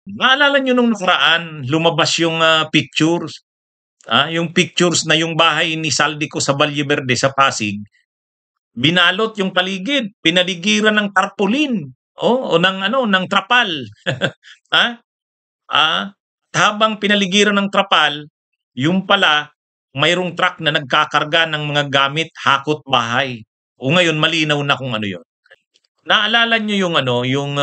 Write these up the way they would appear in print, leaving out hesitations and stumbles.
Naalala niyo nung nakaraan, lumabas yung pictures, yung pictures na yung bahay ni Saldico sa Valle Verde sa Pasig, binalot yung paligid, pinaligiran ng tarpaulin, o ng ng trapal. Ha? Ah, habang pinaligiran ng trapal, yung pala mayroong truck na nagkakarga ng mga gamit, hakot bahay. O ngayon malinaw na kung ano 'yon. Naalala niyo yung yung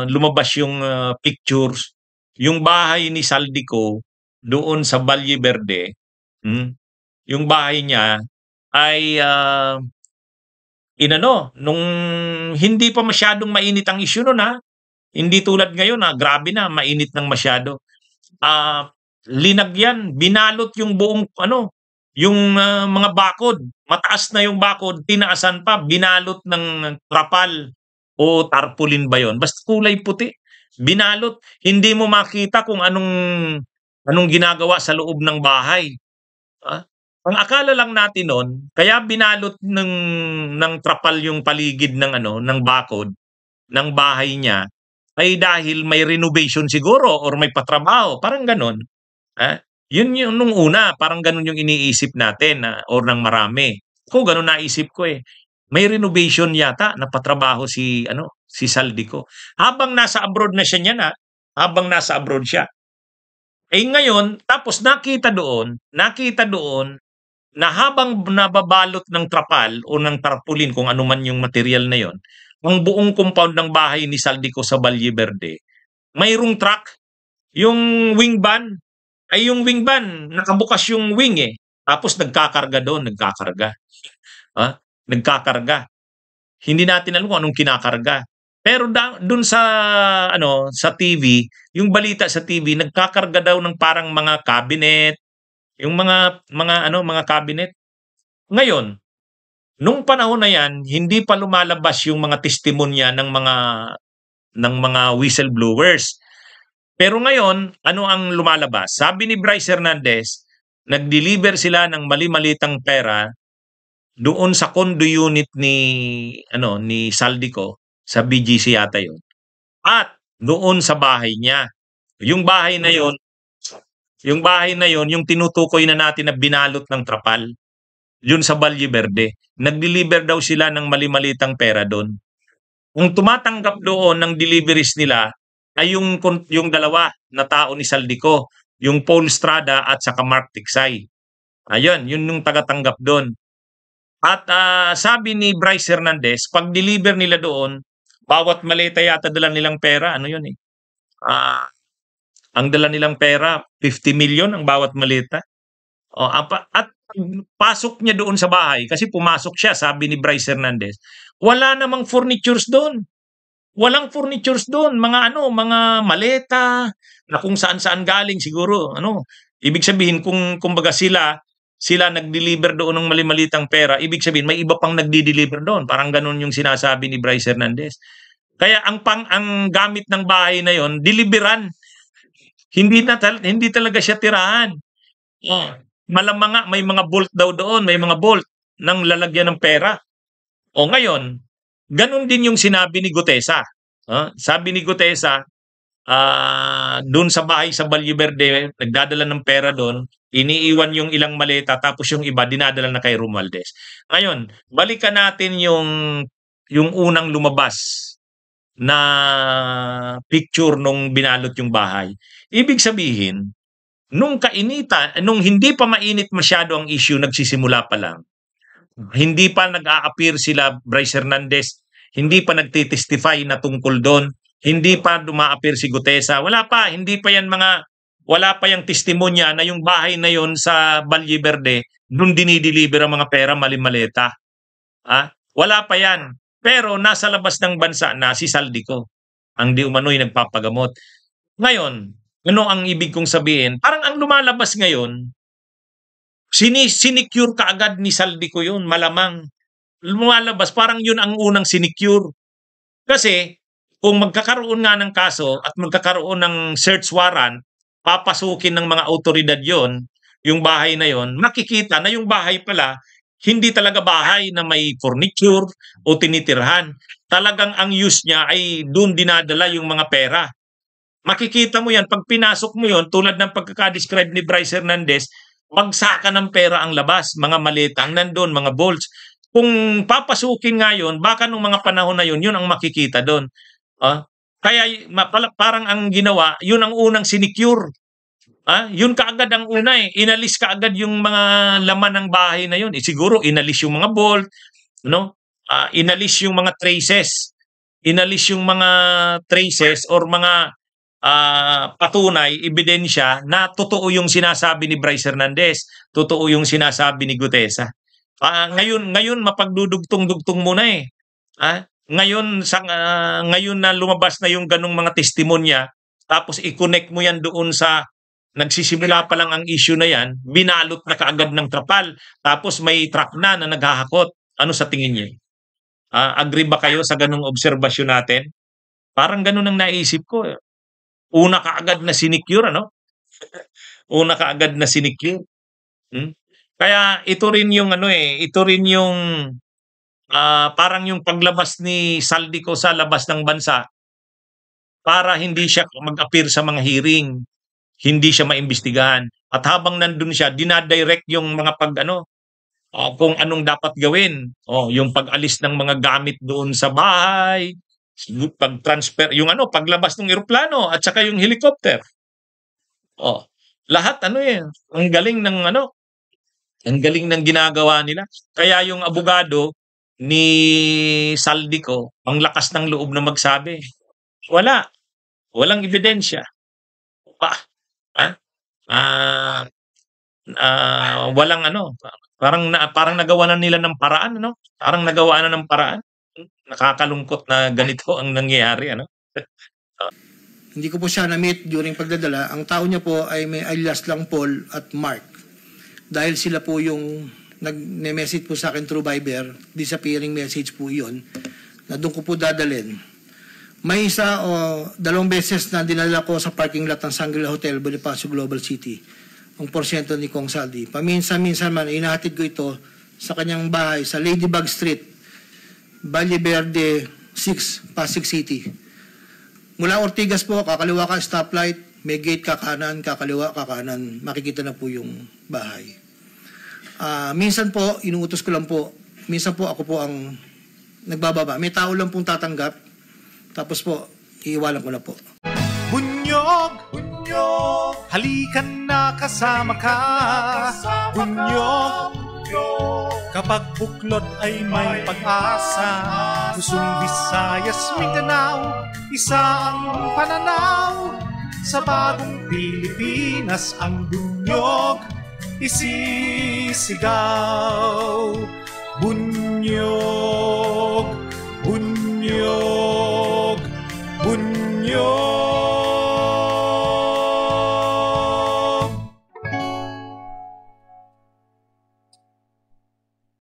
lumabas yung pictures, yung bahay ni Saldico doon sa Valle Verde, hmm, yung bahay niya ay nung hindi pa masyadong mainit ang issue nun, hindi tulad ngayon na grabe na, mainit ng masyado. Ah, linagyan, binalot yung buong yung mga bakod. Mataas na yung bakod, tinaasan pa, binalot ng trapal o tarpaulin ba yon? Basta kulay puti. Binalot. Hindi mo makita kung anong ginagawa sa loob ng bahay. Ah, ang akala lang natin nun, kaya binalot ng trapal yung paligid ng ng bakod ng bahay niya ay dahil may renovation siguro or may patrabaho, parang gano'n. Ah, yun yung nung una, parang gano'n yung iniisip natin na or ng marami. Ako gano'n naisip ko, eh. May renovation yata na patrabaho si Saldico. Habang nasa abroad na siya niyan, habang nasa abroad siya. Eh ngayon, tapos nakita doon na habang nababalot ng trapal o ng tarpaulin kung ano man yung material na yon, ang buong compound ng bahay ni Saldico sa Valle Verde, mayroong truck, yung wing van, yung wing van, nakabukas yung wing eh. Tapos nagkakarga doon, nagkakarga. Nagkakarga. Hindi natin alam kung anong kinakarga. Pero doon sa TV, yung balita sa TV, nagkakarga daw ng parang mga cabinet, yung mga cabinet. Ngayon, nung panahon na yan, hindi pa lumalabas yung mga testimonya ng mga whistleblowers. Pero ngayon, ano ang lumalabas? Sabi ni Bryce Hernandez, nag-deliver sila ng mali-malitang pera doon sa condo unit ni Saldico sa BGC yata 'yon. At doon sa bahay niya. Yung bahay na 'yon, yung tinutukoy na natin na binalot ng trapal, yun sa Valle Verde. Nag-deliver daw sila ng mali-malitang pera doon. Ang tumatanggap doon ng deliveries nila ay yung dalawa na tao ni Saldico, yung Paul Strada at saka Mark Tiksay. Ayun, yun yung tagatanggap doon. At sabi ni Bryce Hernandez, pag deliver nila doon, bawat maleta yata dala nilang pera, ano yun eh. Ang dala nilang pera, 50 million ang bawat maleta. At pasok niya doon sa bahay, kasi pumasok siya, sabi ni Bryce Hernandez, wala namang furnitures doon. Walang furnitures doon, mga maleta na kung saan-saan galing siguro, Ibig sabihin kung kumbaga sila nag-deliver doon ng mali-malitang pera, ibig sabihin may iba pang nagdi-deliver doon. Parang ganoon yung sinasabi ni Bryce Hernandez. Kaya ang gamit ng bahay na yon, deliveran. Hindi talaga siya tirahan. Oh, malamang nga may mga bolt daw doon, may mga bolt ng lalagyan ng pera. O ngayon, ganun din yung sinabi ni Gutesa. Sabi ni Gutesa, doon sa bahay sa Valle Verde, nagdadala ng pera doon, iniiwan yung ilang maleta, tapos yung iba dinadala na kay Romualdez. Ngayon, balikan natin yung unang lumabas na picture nung binalot yung bahay. Ibig sabihin, nung hindi pa mainit masyado ang issue, nagsisimula pa lang. Hindi pa nag-a-appear sila Bryce Hernandez, hindi pa nagtitestify na tungkol doon, hindi pa duma-appear si Gutesa, wala pa yung testimonya na yung bahay na yon sa Valle Verde, doon dinideliver ang mga pera mali-maleta. Wala pa yan. Pero nasa labas ng bansa na si Saldico, ang di umano'y nagpapagamot. Ngayon, ano ang ibig kong sabihin? Parang ang lumalabas ngayon, sinecure kaagad ni Saldico yun, malamang. Lumalabas, parang yun ang unang sinecure. Kasi, kung magkakaroon nga ng kaso at magkakaroon ng search warrant, papasukin ng mga otoridad yon, yung bahay na yon, makikita na yung bahay pala, hindi talaga bahay na may furniture o tinitirhan. Talagang ang use niya ay doon dinadala yung mga pera. Makikita mo yan, pag pinasok mo yon tulad ng pagkaka-describe ni Bryce Hernandez, bagsakan ng pera ang labas, mga maleta ang nandun, mga bolts. Kung papasukin nga yun, baka nung mga panahon na yun ang makikita doon. Kaya parang ang ginawa, yun ang unang sinecure. Yun kaagad ang una eh. Inalis kaagad yung mga laman ng bahay na yun. Siguro inalis yung mga bolt, no? Inalis yung mga traces. Inalis yung mga traces or mga patunay, ebidensya na totoo yung sinasabi ni Bryce Hernandez, totoo yung sinasabi ni Gutesa. Ngayon mapagdudugtong-dugtong mo na eh. Ngayon na lumabas na yung ganung mga testimonya, tapos i-connect mo yan doon sa nagsisimula pa lang ang issue na yan, binalot na kaagad ng trapal, tapos may truck na naghahakot. Ano sa tingin niyo? Agree ba kayo sa ganung obserbasyon natin? Parang ganun ang naisip ko. Una kaagad na sinecure, ano? Una kaagad na sinecure. Kaya ito rin yung ito rin yung parang yung paglabas ni Saldico sa labas ng bansa para hindi siya mag-appear sa mga hearing, hindi siya maimbestigahan. At habang nandun siya, dinadirect yung mga kung anong dapat gawin. Yung pag-alis ng mga gamit doon sa bahay, pag-transfer, yung paglabas ng eroplano at saka yung helicopter. Lahat ang galing ng ginagawa nila. Kaya yung abogado ni Saldico, ang lakas ng loob na magsabi. Walang ebidensya. Walang parang nagawa na nila ng paraan, Parang nagawa na ng paraan. Nakakalungkot na ganito ang nangyayari, Hindi ko po siya na-meet during pagdadala. Ang tao niya po ay may alias lang Paul at Mark. Dahil sila po yung nag-message po sa akin through Viber, disappearing message po yun, na doon ko po dadalhin. May isa o dalawang beses na dinala ko sa parking lot ng Shangri-La Hotel, Bonifacio Global City, ang porsyento ni Kong Saldi. Paminsan-minsan man, inahatid ko ito sa kanyang bahay sa Ladybug Street, Valle Verde 6, Pasig City. Mula Ortigas po, kakaliwa ka stoplight, may gate ka kanan, kakaliwa ka kanan, makikita na po yung bahay. Minsan po, inuutos ko lang po, minsan po ako po ang nagbababa. May tao lang pong tatanggap, tapos po, iiwalan ko na po. Bunyog, halikan na kasama ka. Bunyog, kapag buklod ay may pag-asa. Luzon, Visayas, Mindanao, isa ang pananaw. Sa bagong Pilipinas ang bunyog isisigaw. Bunyog.